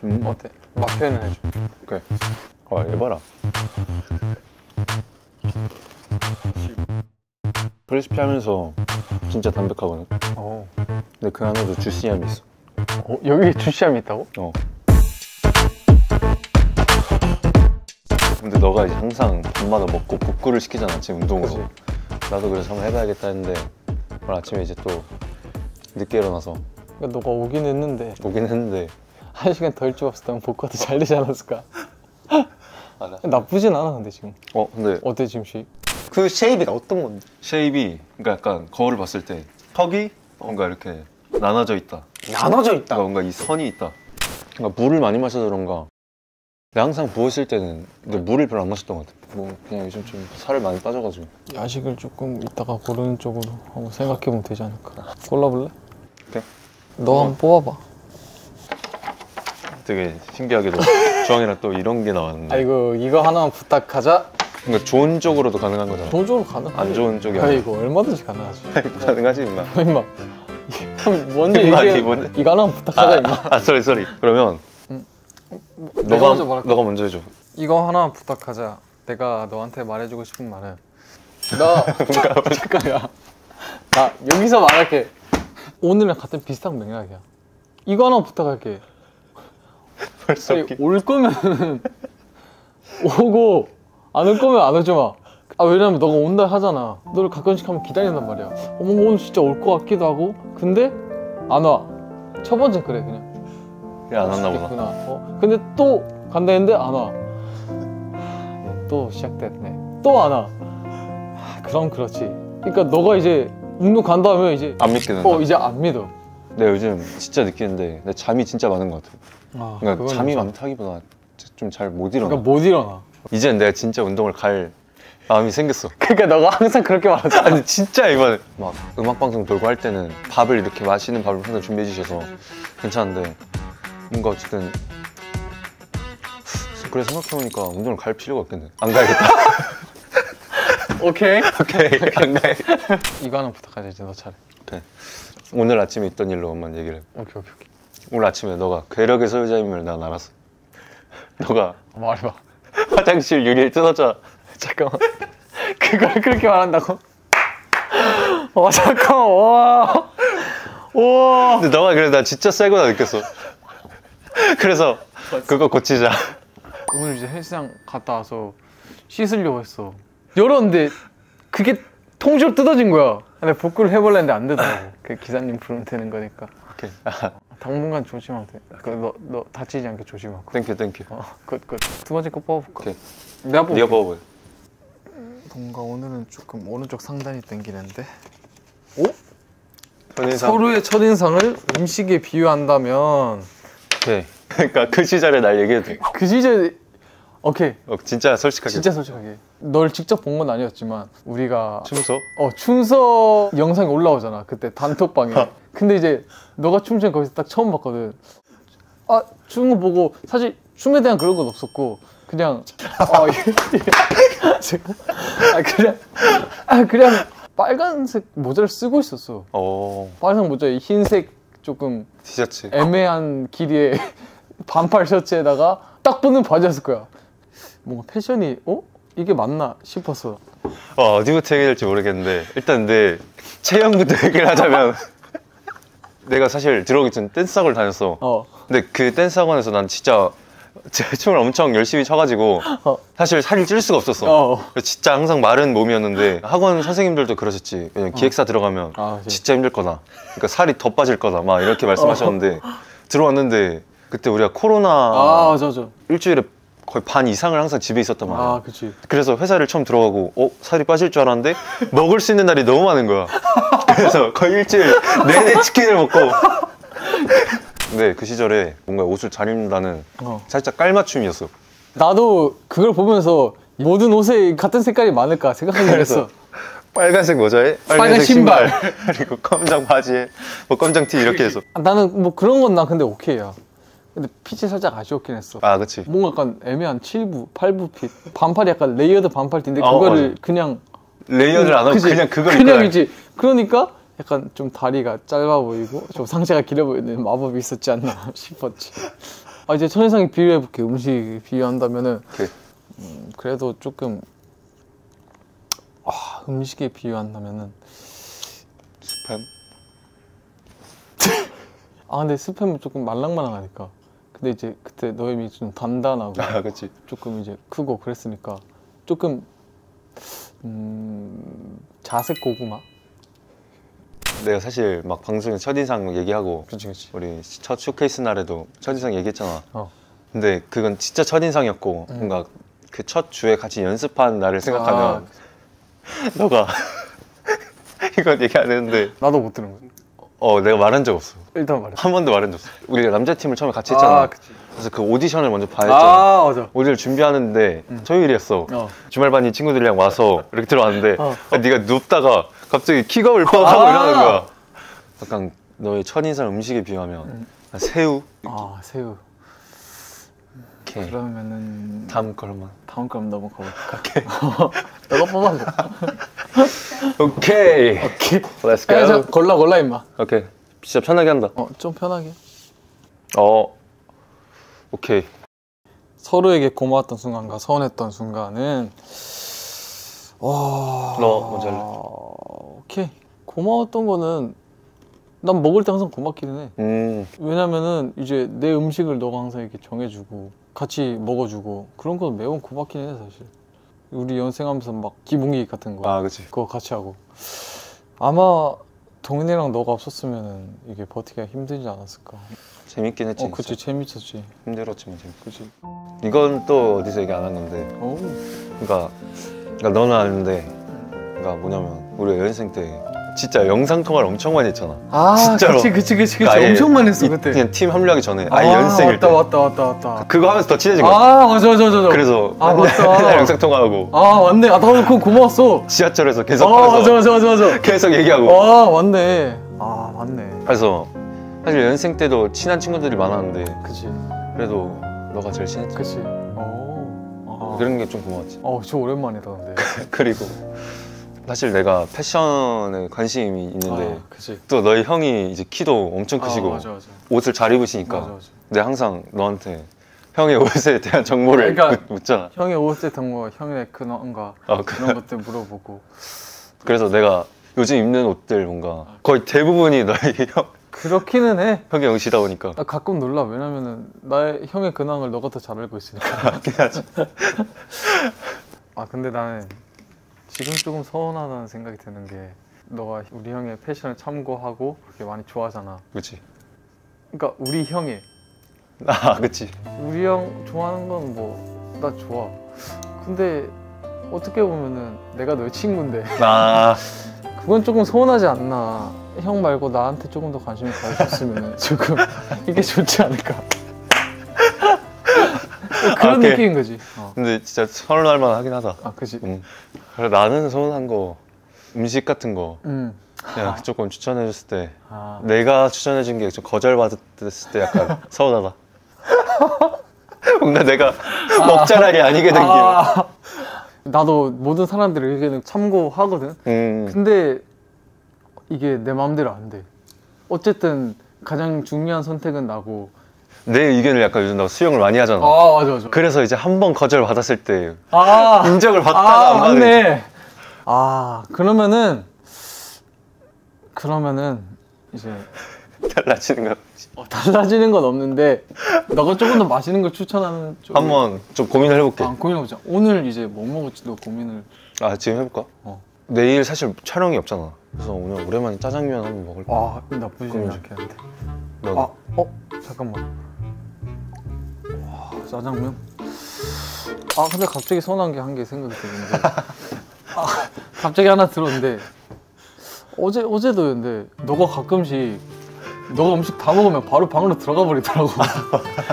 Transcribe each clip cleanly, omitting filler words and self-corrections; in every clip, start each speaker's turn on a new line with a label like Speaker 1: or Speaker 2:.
Speaker 1: 어때? 막 표현을 해줘.
Speaker 2: 오케이. 해봐라. 크리스피 하면서 진짜 담백하거든. 근데 그 안에도 주시함이 있어.
Speaker 1: 여기 주시함이 있다고?
Speaker 2: 근데 너가 이제 항상 밤마다 먹고 복구를 시키잖아, 지금 운동으로. 나도 그래서 한번 해봐야겠다 했는데 오늘 아침에 이제 또 늦게 일어나서.
Speaker 1: 그러니까 너가 오긴 했는데 1시간 더 일찍 왔을 때면 복구도 잘 되지 않았을까? 나쁘진 않아 근데 지금.
Speaker 2: 근데
Speaker 1: 어때 지금 쉐입?
Speaker 3: 그 쉐입이 어떤 건데?
Speaker 2: 쉐입이 그러니까 약간 거울을 봤을 때 턱이 뭔가 이렇게 나눠져 있다.
Speaker 3: 나눠져 있다?
Speaker 2: 뭔가 이 선이 있다. 그러니까 물을 많이 마셔서 그런가. 내가 항상 부었을 때는 근데 물을 별로 안 마셨던 것 같아. 뭐 그냥 요즘 좀 살을 많이 빠져가지고.
Speaker 1: 야식을 조금 이따가 고르는 쪽으로 한번 생각해보면 되지 않을까? 골라볼래?
Speaker 2: 오케이.
Speaker 1: 너 한번 뽑아봐.
Speaker 2: 되게 신기하게도 주황이랑 또 이런 게 나왔는데.
Speaker 1: 이거 하나만 부탁하자.
Speaker 2: 그러니까 좋은 쪽으로도 가능한 거잖아.
Speaker 1: 좋은 쪽으로 가능하지.
Speaker 2: 안 좋은 쪽이 아니야.
Speaker 1: 이거 얼마든지 가능하지.
Speaker 2: 가능하지 임마.
Speaker 1: 임마. 먼저 얘기해. 이거 하나만 부탁하자 임마.
Speaker 2: 쏘리. 그러면 너가 먼저 해줘.
Speaker 1: 이거 하나만 부탁하자. 내가 너한테 말해주고 싶은 말은 잠깐만. 나 여기서 말할게. 오늘이랑 같은 비슷한 맥락이야. 이거 하나만 부탁할게.
Speaker 2: 벌써
Speaker 1: 올 거면 오고 안 올 거면 안 오지 마. 왜냐면 너가 온다 하잖아. 너를 가끔씩 한번 기다린단 말이야. 뭔가 오늘 진짜 올 것 같기도 하고. 근데 안 와. 첫 번째는 그래 그냥.
Speaker 2: 안 왔나 보다.
Speaker 1: 근데 또 간다 했는데 안 와. 또 시작됐네. 또 안 와. 그럼 그렇지. 그러니까 너가 이제 운동 간다 하면 이제
Speaker 2: 안 믿게 된다.
Speaker 1: 이제 안 믿어.
Speaker 2: 내가 요즘 진짜 느끼는데 내 잠이 진짜 많은 것 같아. 그러니까 잠이 많다기보다 좀 잘 못 일어나.
Speaker 1: 그러니까 못 일어나.
Speaker 2: 이제는 내가 진짜 운동을 갈 마음이 생겼어.
Speaker 1: 그러니까 너가 항상 그렇게 말하잖아.
Speaker 2: 아니 진짜 이번에 막 음악방송 돌고 할 때는 밥을 이렇게 맛있는 밥을 항상 준비해 주셔서 괜찮은데 뭔가 어쨌든 그래 생각해보니까 운동을 갈 필요가 없겠네. 안 가야겠다.
Speaker 1: 오케이.
Speaker 2: 안 가야.
Speaker 1: 이거 하나 부탁하자. 이제 너 차례.
Speaker 2: 오케이. 오늘 아침에 있던 일로만 얘기를 해.
Speaker 1: 오케이.
Speaker 2: 오늘 아침에 너가 괴력의 소유자임을 난 알았어. 너가
Speaker 1: 말해봐.
Speaker 2: 화장실 유리를 뜯었잖아.
Speaker 1: 잠깐만. 그걸 그렇게 말한다고? 잠깐만. 와.
Speaker 2: 근데 너가 그래 나 진짜 쎄구나 느꼈어. 그래서 그거 고치자.
Speaker 1: 오늘 이제 헬스장 갔다 와서 씻으려고 했어. 열었는데 그게 통째로 뜯어진 거야. 근데 복구를 해보려 했는데 안 되더라고. 그 기사님 부르면 되는 거니까.
Speaker 2: 오케이.
Speaker 1: 당분간 조심하면 돼. 너 다치지 않게 조심하고.
Speaker 2: 땡큐.
Speaker 1: 끝. 두 번째 거 뽑아볼까?
Speaker 2: 오케이.
Speaker 1: 네가
Speaker 2: 뽑아봐.
Speaker 1: 뭔가 오늘은 조금 오른쪽 상단이 땡기는데.
Speaker 2: 첫인상.
Speaker 1: 서로의 첫인상을 음식에 비유한다면.
Speaker 2: 오케이. 그러니까 그 시절에 날 얘기해도 돼.
Speaker 1: 그 시절. 오케이.
Speaker 2: 진짜 솔직하게.
Speaker 1: 진짜 솔직하게. 널 직접 본 건 아니었지만 우리가
Speaker 2: 춤서?
Speaker 1: 춤서 영상이 올라오잖아. 그때 단톡방에. 근데 이제 너가 춤추는 거기서 딱 처음 봤거든. 추는 거 보고 사실 춤에 대한 그런 건 없었고 그냥 그냥 빨간색 모자를 쓰고 있었어. 빨간색 모자에 흰색 조금
Speaker 2: 티셔츠
Speaker 1: 애매한 길이의 반팔 셔츠에다가 딱 붙는 바지였을 거야. 뭔가 패션이 이게 맞나 싶었어.
Speaker 2: 어디부터 얘기해야 될지 모르겠는데 일단 내 체형부터 얘기를 하자면 내가 사실 들어오기 전 댄스학원을 다녔어. 근데 그 댄스학원에서 난 진짜 춤을 엄청 열심히 춰가지고 사실 살이 찔 수가 없었어. 진짜 항상 마른 몸이었는데 학원 선생님들도 그러셨지. 왜냐면 기획사 들어가면 진짜 힘들 거다. 그러니까 살이 더 빠질 거다. 막 이렇게 말씀하셨는데 들어왔는데 그때 우리가 코로나
Speaker 1: 맞아.
Speaker 2: 일주일에 거의 반 이상을 항상 집에 있었단 말이야.
Speaker 1: 그치.
Speaker 2: 그래서 회사를 처음 들어가고 살이 빠질 줄 알았는데 먹을 수 있는 날이 너무 많은 거야. 그래서 거의 일주일 내내 치킨을 먹고. 근데 그 시절에 뭔가 옷을 잘 입는다는 살짝 깔맞춤이었어.
Speaker 1: 나도 그걸 보면서 모든 옷에 같은 색깔이 많을까 생각하긴 했어.
Speaker 2: 빨간색 모자에 빨간색 신발 그리고 검정 바지에 뭐 검정 티 이렇게 해서.
Speaker 1: 나는 뭐 그런 건 난 근데 오케이야. 근데 핏이 살짝 아쉬웠긴 했어.
Speaker 2: 그치.
Speaker 1: 뭔가 약간 애매한 7부, 8부 핏. 반팔이 약간 레이어드 반팔티인데 그거를
Speaker 2: 맞아.
Speaker 1: 그냥
Speaker 2: 레이어드를 안 하고 그냥 그걸
Speaker 1: 그냥이지. 그러니까 약간 좀 다리가 짧아 보이고 좀 상체가 길어 보이는 마법이 있었지 않나 싶었지. 아 이제 첫인상에 비유해볼게. 음식 비유한다면은
Speaker 2: 오케이.
Speaker 1: 그래도 조금 음식에 비유한다면은
Speaker 2: 스팸?
Speaker 1: 근데 스팸은 조금 말랑말랑하니까. 근데 이제 그때 너의 입이 좀 단단하고
Speaker 2: 아 그치.
Speaker 1: 조금 이제 크고 그랬으니까 조금 자색 고구마?
Speaker 2: 내가 사실 막 방송에 첫인상 얘기하고
Speaker 1: 그치 그치.
Speaker 2: 우리 첫 쇼케이스 날에도 첫인상 얘기했잖아.
Speaker 1: 어.
Speaker 2: 근데 그건 진짜 첫인상이었고 뭔가 그 첫 주에 같이 연습한 날을 생각하면 너가 이건 얘기 안 했는데
Speaker 1: 나도 못 들은 거야.
Speaker 2: 내가 말한 적 없어.
Speaker 1: 일단 말해.
Speaker 2: 한 번도 말한 적 없어. 우리가 남자팀을 처음에 같이 했잖아.
Speaker 1: 그치.
Speaker 2: 그래서 그 오디션을 먼저 봐야 했잖아.
Speaker 1: 맞아.
Speaker 2: 오디션을 준비하는데 토요일이었어. 주말반이 친구들이랑 와서 이렇게 들어왔는데 네가 눕다가 갑자기 킥업을 뻥 하고 일어나는 거야. 약간 너의 첫인상 음식에 비유하면 새우?
Speaker 1: 새우.
Speaker 2: 오케이.
Speaker 1: 그러면은
Speaker 2: 다음 걸만.
Speaker 1: 다음 거 한번 넘어가볼까? 오케이. 너가 뽑아줘.
Speaker 2: 오케이. Let's go.
Speaker 1: 야, 골라 임마.
Speaker 2: 오케이. 진짜 편하게 한다.
Speaker 1: 좀 편하게.
Speaker 2: 오케이.
Speaker 1: 서로에게 고마웠던 순간과 서운했던 순간은
Speaker 2: 너 먼저 할래?
Speaker 1: 오케이. 고마웠던 거는 난 먹을 때 항상 고맙기는 해. 왜냐면은 이제 내 음식을 너가 항상 이렇게 정해주고 같이 먹어주고 그런 건 매우 고맙긴 해 사실. 우리 연습하면서 막 기본기 같은 거
Speaker 2: 그치.
Speaker 1: 그거 같이 하고 아마 동현이랑 너가 없었으면은 이게 버티기가 힘들지 않았을까.
Speaker 2: 재밌긴 했지.
Speaker 1: 그치 재밌었지.
Speaker 2: 힘들었지만 재밌.
Speaker 1: 그치.
Speaker 2: 이건 또 어디서 얘기 안 한 건데. 그러니까 너는 아는데, 그러니까 뭐냐면 우리 연습생 때 진짜 영상 통화를 엄청 많이 했잖아. 진짜로.
Speaker 1: 그치.
Speaker 2: 아예
Speaker 1: 엄청 많이 했어 그때.
Speaker 2: 그냥 팀 합류하기 전에. 연습생일 때.
Speaker 1: 맞다.
Speaker 2: 그거 하면서 더 친해진 거야.
Speaker 1: 맞아.
Speaker 2: 그래서
Speaker 1: 맞다.
Speaker 2: 맨날 영상 통화하고.
Speaker 1: 맞네. 나도 그건 고마웠어.
Speaker 2: 지하철에서 계속 하면서
Speaker 1: 맞아.
Speaker 2: 계속 얘기하고.
Speaker 1: 맞네. 맞네.
Speaker 2: 그래서 사실 연습생 때도 친한 친구들이 많았는데
Speaker 1: 그치.
Speaker 2: 그래도 너가 제일 친했지.
Speaker 1: 그치.
Speaker 2: 그런 게 좀 고마웠지.
Speaker 1: 저 오랜만이다 근데.
Speaker 2: 그리고 사실 내가 패션에 관심이 있는데
Speaker 1: 그치.
Speaker 2: 또 너희 형이 이제 키도 엄청 크시고
Speaker 1: 맞아.
Speaker 2: 옷을 잘 입으시니까
Speaker 1: 맞아.
Speaker 2: 내가 항상 너한테 형의 옷에 대한 정보를
Speaker 1: 그러니까
Speaker 2: 묻잖아.
Speaker 1: 형의 옷에 든거 형의 근황과 그런 것들 물어보고.
Speaker 2: 그래서 내가 요즘 입는 옷들 뭔가 거의 대부분이 너희
Speaker 1: 그렇기는 해.
Speaker 2: 형의 옷이다 보니까.
Speaker 1: 나 가끔 놀라. 왜냐면은 나의 형의 근황을 너가 더 잘 알고 있으니까. 근데 나는 지금 조금 서운하다는 생각이 드는 게 너가 우리 형의 패션을 참고하고 그렇게 많이 좋아하잖아.
Speaker 2: 그치.
Speaker 1: 그러니까 우리 형의
Speaker 2: 그치.
Speaker 1: 우리 형 좋아하는 건 뭐 나 좋아. 근데 어떻게 보면은 내가 너의 친구인데 그건 조금 서운하지 않나. 형 말고 나한테 조금 더 관심을 가져줬으면 조금 이게 좋지 않을까. 그런 느낌인 거지.
Speaker 2: 근데 진짜 서운할 만하긴 하다.
Speaker 1: 그치.
Speaker 2: 그래 나는 서운한 거 음식 같은 거 그냥
Speaker 1: 아.
Speaker 2: 조금 추천해줬을 때 내가 추천해준 게 좀 거절받았을 때 약간 서운하다. 뭔가 내가 먹자랄이 아니게 된 기분.
Speaker 1: 나도 모든 사람들의 의견을 참고하거든. 근데 이게 내 마음대로 안 돼. 어쨌든 가장 중요한 선택은 나고.
Speaker 2: 내 의견을 약간 요즘 나 수용을 많이 하잖아.
Speaker 1: 맞아.
Speaker 2: 그래서 이제 한 번 거절 받았을 때 인정을 받다가 안 받는.
Speaker 1: 맞네. 그러면은 이제
Speaker 2: 달라지는 거.
Speaker 1: 달라지는 건 없는데 너가 조금 더 맛있는 걸 추천하는 쪽.
Speaker 2: 한번 좀 고민을 해볼게.
Speaker 1: 고민해보자. 오늘 이제 뭐 먹을지도 고민을.
Speaker 2: 지금 해볼까? 내일 사실 촬영이 없잖아. 그래서 오늘 오랜만에 짜장면 한번 먹을까?
Speaker 1: 나쁘지 않겠는데.
Speaker 2: 넌?
Speaker 1: 잠깐만. 짜장면? 근데 갑자기 서운한 게 한 개 생각이 드는데. 갑자기 하나 들었는데 어제도였는데 너가 가끔씩 너가 음식 다 먹으면 바로 방으로 들어가 버리더라고.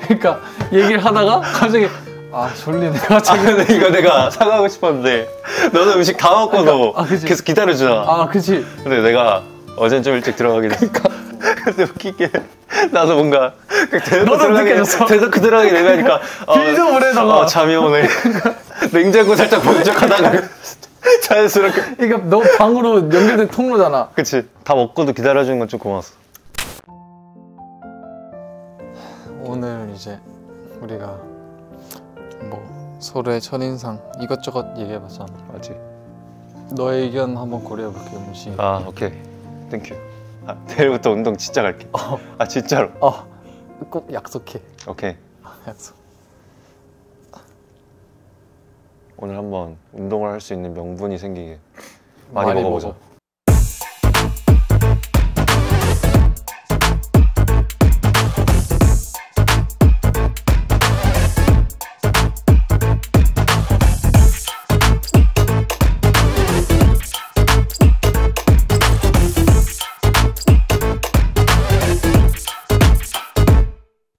Speaker 1: 그러니까 얘기를 하다가 갑자기 졸리네.
Speaker 2: 근데 이거 내가 사과하고 싶었는데 너는 음식 다 먹고도 계속 기다려주잖아.
Speaker 1: 그치.
Speaker 2: 근데 내가 어젠 좀 일찍 들어가긴 했어. 근데 웃기게 나도 뭔가 대놓고 들어가게 되니까
Speaker 1: 빌드 오래다가
Speaker 2: 잠이 오네. 냉장고 살짝 본 척하다가 자연스럽게.
Speaker 1: 그러니까 너 방으로 연결된 통로잖아.
Speaker 2: 그치. 다 먹고도 기다려주는 건 좀 고마웠어.
Speaker 1: 오늘 이제 우리가 뭐 서로의 첫인상 이것저것 얘기해봤잖아.
Speaker 2: 맞지?
Speaker 1: 너의 의견 한번 고려해볼게, 문씨.
Speaker 2: 아 오케이 땡큐. 아, 내일부터 운동 진짜 갈게. 아 진짜로.
Speaker 1: 꼭 약속해.
Speaker 2: 오케이.
Speaker 1: 약속.
Speaker 2: 오늘 한번 운동을 할 수 있는 명분이 생기게 많이 먹어보자.
Speaker 1: 먹어.